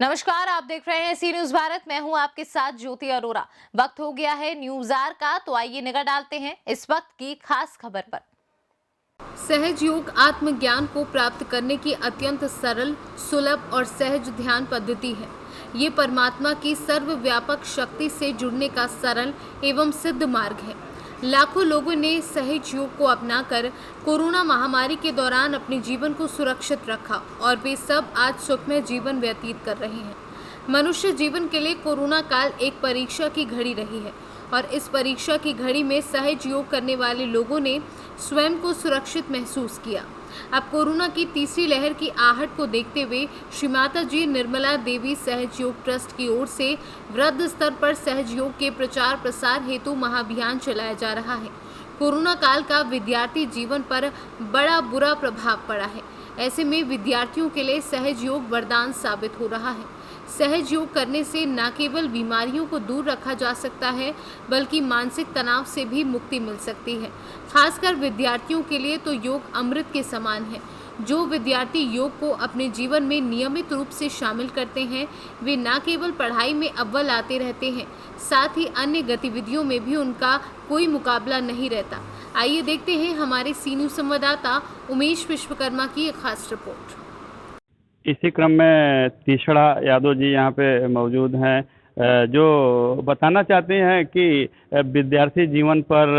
नमस्कार, आप देख रहे हैं सी न्यूज भारत। मैं हूं आपके साथ ज्योति अरोरा। वक्त हो गया है न्यूज आर का, तो आइए निगाह डालते हैं इस वक्त की खास खबर पर। सहज योग आत्मज्ञान को प्राप्त करने की अत्यंत सरल, सुलभ और सहज ध्यान पद्धति है। ये परमात्मा की सर्वव्यापक शक्ति से जुड़ने का सरल एवं सिद्ध मार्ग है। लाखों लोगों ने सहज योग को अपनाकर कोरोना महामारी के दौरान अपने जीवन को सुरक्षित रखा और वे सब आज सुखमय जीवन व्यतीत कर रहे हैं। मनुष्य जीवन के लिए कोरोना काल एक परीक्षा की घड़ी रही है और इस परीक्षा की घड़ी में सहज योग करने वाले लोगों ने स्वयं को सुरक्षित महसूस किया। अब कोरोना की तीसरी लहर की आहट को देखते हुए श्री माता जी निर्मला देवी सहज योग ट्रस्ट की ओर से वृहद स्तर पर सहज योग के प्रचार प्रसार हेतु महाअभियान चलाया जा रहा है। कोरोना काल का विद्यार्थी जीवन पर बड़ा बुरा प्रभाव पड़ा है। ऐसे में विद्यार्थियों के लिए सहज योग वरदान साबित हो रहा है। सहज योग करने से न केवल बीमारियों को दूर रखा जा सकता है, बल्कि मानसिक तनाव से भी मुक्ति मिल सकती है। खासकर विद्यार्थियों के लिए तो योग अमृत के समान है। जो विद्यार्थी योग को अपने जीवन में नियमित रूप से शामिल करते हैं, वे न केवल पढ़ाई में अव्वल आते रहते हैं, साथ ही अन्य गतिविधियों में भी उनका कोई मुकाबला नहीं रहता। आइए देखते हैं हमारे सी न्यूज संवाददाता उमेश विश्वकर्मा की एक खास रिपोर्ट। इसी क्रम में तीसरा यादव जी यहाँ पे मौजूद हैं, जो बताना चाहते हैं कि विद्यार्थी जीवन पर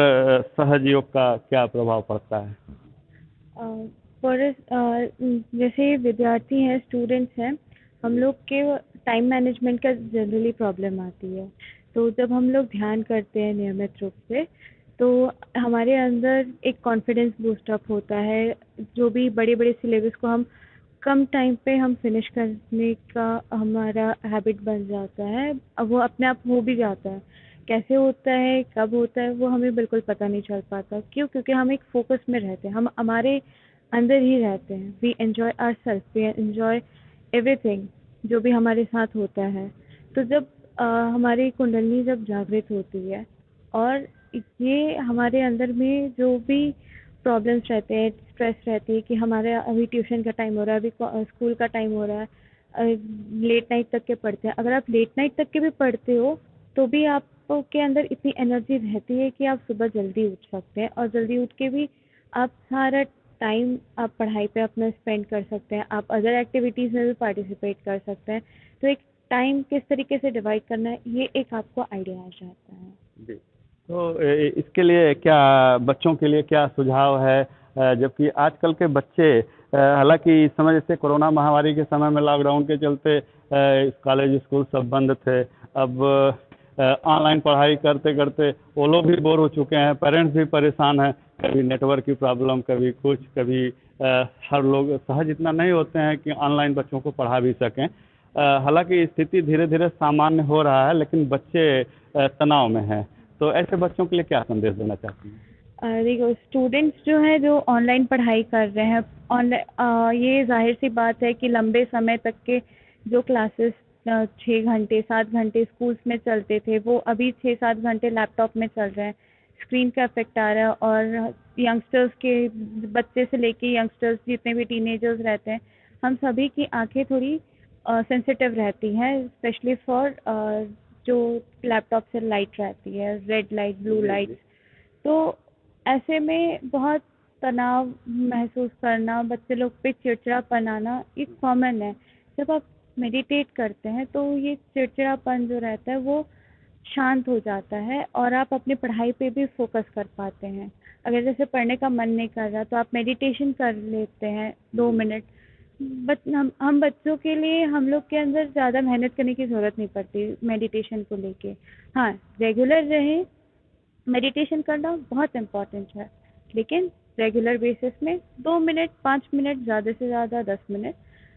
सहज योग का क्या प्रभाव पड़ता है। जैसे विद्यार्थी हैं, स्टूडेंट्स हैं, हम लोग के टाइम मैनेजमेंट का जनरली प्रॉब्लम आती है। तो जब हम लोग ध्यान करते हैं नियमित रूप से, तो हमारे अंदर एक कॉन्फिडेंस बूस्ट अप होता है। जो भी बड़े बड़े सिलेबस को हम कम टाइम पे हम फिनिश करने का हमारा हैबिट बन जाता है। अब वो अपने आप हो भी जाता है। कैसे होता है, कब होता है, वो हमें बिल्कुल पता नहीं चल पाता। क्यों? क्योंकि हम एक फोकस में रहते हैं, हम हमारे अंदर ही रहते हैं। We enjoy ourself, we enjoy everything जो भी हमारे साथ होता है। तो जब हमारी कुंडली जब जागृत होती है और ये हमारे अंदर में जो भी प्रॉब्लम्स रहते हैं, स्ट्रेस रहती है कि हमारा अभी ट्यूशन का टाइम हो रहा है, अभी स्कूल का टाइम हो रहा है, लेट नाइट तक के पढ़ते हैं। अगर आप लेट नाइट तक के भी पढ़ते हो तो भी आपके अंदर इतनी एनर्जी रहती है कि आप सुबह जल्दी उठ सकते हैं और जल्दी उठ के भी आप सारा टाइम आप पढ़ाई पे अपना स्पेंड कर सकते हैं। आप अदर एक्टिविटीज़ में भी पार्टिसिपेट कर सकते हैं। तो एक टाइम किस तरीके से डिवाइड करना है, ये एक आपको आइडिया आ जाता है। जी, तो इसके लिए क्या बच्चों के लिए क्या सुझाव है, जबकि आजकल के बच्चे हालांकि इस समय जैसे कोरोना महामारी के समय में लॉकडाउन के चलते कॉलेज स्कूल सब बंद थे। अब ऑनलाइन पढ़ाई करते करते वो लोग भी बोर हो चुके हैं, पेरेंट्स भी परेशान हैं। कभी नेटवर्क की प्रॉब्लम, कभी कुछ, कभी हर लोग सहज इतना नहीं होते हैं कि ऑनलाइन बच्चों को पढ़ा भी सकें। हालांकि स्थिति धीरे धीरे सामान्य हो रहा है, लेकिन बच्चे तनाव में हैं। तो ऐसे बच्चों के लिए क्या संदेश देना चाहती हैं? देखो, स्टूडेंट्स जो हैं जो ऑनलाइन पढ़ाई कर रहे हैं, ऑनलाइन ये ज़ाहिर सी बात है कि लंबे समय तक के जो क्लासेस 6 घंटे 7 घंटे स्कूल्स में चलते थे, वो अभी 6-7 घंटे लैपटॉप में चल रहे हैं। स्क्रीन का इफेक्ट आ रहा है और यंगस्टर्स के, बच्चे से लेके यंगस्टर्स जितने भी टीनेजर्स रहते हैं, हम सभी की आंखें थोड़ी सेंसिटिव रहती हैं, स्पेशली फॉर जो लैपटॉप से लाइट रहती है, रेड लाइट, ब्लू लाइट। तो ऐसे में बहुत तनाव महसूस करना, बच्चे लोग पे चिड़चिड़ापन आना ये कॉमन है। जब आप मेडिटेट करते हैं तो ये चिड़चिड़ापन जो रहता है वो शांत हो जाता है और आप अपनी पढ़ाई पे भी फोकस कर पाते हैं। अगर जैसे पढ़ने का मन नहीं कर रहा तो आप मेडिटेशन कर लेते हैं 2 मिनट। बट हम बच्चों के लिए, हम लोग के अंदर ज़्यादा मेहनत करने की ज़रूरत नहीं पड़ती मेडिटेशन को लेके। हाँ, रेगुलर रहें, मेडिटेशन करना बहुत इम्पॉर्टेंट है, लेकिन रेगुलर बेसिस में 2 मिनट 5 मिनट, ज़्यादा से ज़्यादा 10 मिनट,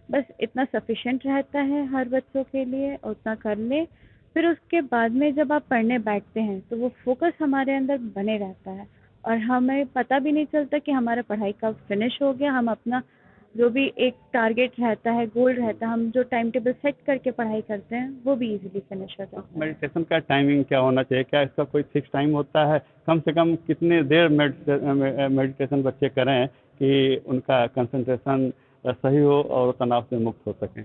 बस इतना सफिशेंट रहता है हर बच्चों के लिए, उतना कर ले। फिर उसके बाद में जब आप पढ़ने बैठते हैं तो वो फोकस हमारे अंदर बने रहता है और हमें पता भी नहीं चलता कि हमारा पढ़ाई कब फिनिश हो गया। हम अपना जो भी एक टारगेट रहता है, गोल रहता है, हम जो टाइम टेबल सेट करके पढ़ाई करते हैं, वो भी इजीली फिनिश हो जाता है। मेडिटेशन का टाइमिंग क्या होना चाहिए? क्या इसका कोई फिक्स टाइम होता है? कम से कम कितने देर मेडिटेशन बच्चे करें कि उनका कंसंट्रेशन सही हो और तनाव से मुक्त हो सकें?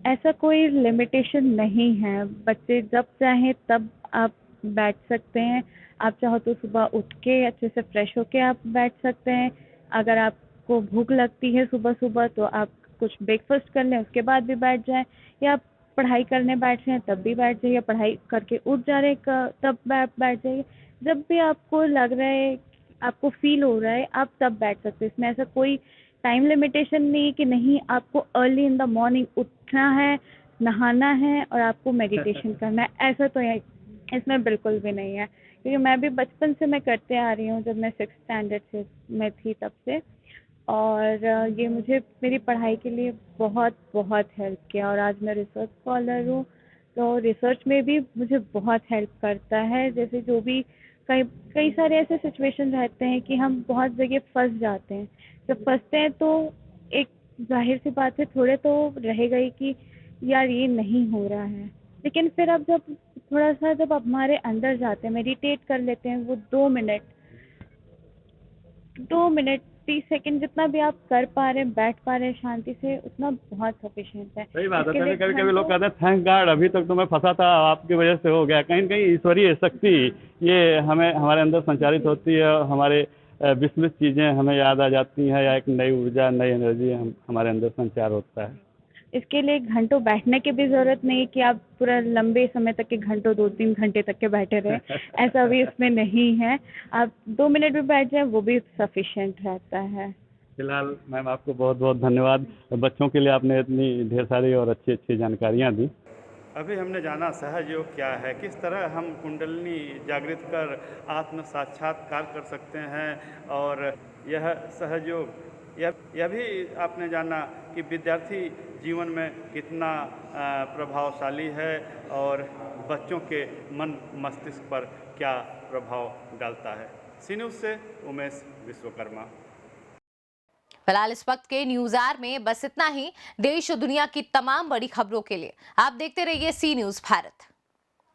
ऐसा कोई लिमिटेशन नहीं है, बच्चे जब चाहें तब आप बैठ सकते हैं। आप चाहो तो सुबह उठ के अच्छे से फ्रेश होके आप बैठ सकते हैं। अगर आपको भूख लगती है सुबह-सुबह तो आप कुछ ब्रेकफ़ास्ट कर लें, उसके बाद भी बैठ जाएँ, या आप पढ़ाई करने बैठ रहे हैं तब भी बैठ जाइए, पढ़ाई करके उठ जा रहे हैं तब बैठ जाइए। जब भी आपको लग रहा है, आपको फ़ील हो रहा है, आप तब बैठ सकते हैं। इसमें ऐसा कोई टाइम लिमिटेशन नहीं है कि नहीं आपको अर्ली इन द मॉर्निंग उठना है, नहाना है और आपको मेडिटेशन करना है, ऐसा तो है इसमें बिल्कुल भी नहीं है। क्योंकि मैं भी बचपन से मैं करते आ रही हूँ, जब मैं 6th स्टैंडर्ड से में थी तब से, और ये मुझे मेरी पढ़ाई के लिए बहुत हेल्प किया, और आज मैं रिसर्च स्कॉलर हूँ, तो रिसर्च में भी मुझे बहुत हेल्प करता है। जैसे जो भी कई कई सारे ऐसे सिचुएशन रहते हैं कि हम बहुत जगह फँस जाते हैं। जब फँसते हैं तो एक ज़ाहिर-सी बात है, थोड़े तो रहेगा ही कि यार ये नहीं हो रहा है। लेकिन फिर अब जब थोड़ा-सा जब आप हमारे अंदर जाते हैं, मेडिटेट कर लेते हैं, वो 2 मिनट 30 सेकंड जितना भी आप कर पा रहे हैं, बैठ पा रहे हैं शांति से, उतना बहुत सफिशिएंट है। सही बात है। इसके लिए कभी लोग कहते हैं थैंक गॉड अभी तक तो मैं फंसा था, आपकी वजह से हो गया। कहीं न कहीं ईश्वरीय शक्ति ये हमें हमारे अंदर संचारित होती है, और हमारे विस्मृत चीज़ें हमें याद आ जाती हैं, या एक नई ऊर्जा, नई एनर्जी हमारे अंदर संचार होता है। इसके लिए घंटों बैठने की भी ज़रूरत नहीं है कि आप पूरा लंबे समय तक के घंटों 2-3 घंटे तक के बैठे रहें, ऐसा भी इसमें नहीं है। आप 2 मिनट भी बैठ जाएँ वो भी सफिशिएंट रहता है। फिलहाल मैम आपको बहुत धन्यवाद। बच्चों के लिए आपने इतनी ढेर सारी और अच्छी जानकारियाँ दी। अभी हमने जाना सहज योग क्या है, किस तरह हम कुंडलिनी जागृत कर आत्म साक्षात्कार कर सकते हैं, और यह सहज योग यह भी आपने जाना कि विद्यार्थी जीवन में कितना प्रभावशाली है, और बच्चों के मन मस्तिष्क पर क्या प्रभाव डालता है। सी न्यूज़ से उमेश विश्वकर्मा। फिलहाल इस वक्त के न्यूज आवर में बस इतना ही। देश और दुनिया की तमाम बड़ी खबरों के लिए आप देखते रहिए सी न्यूज़ भारत।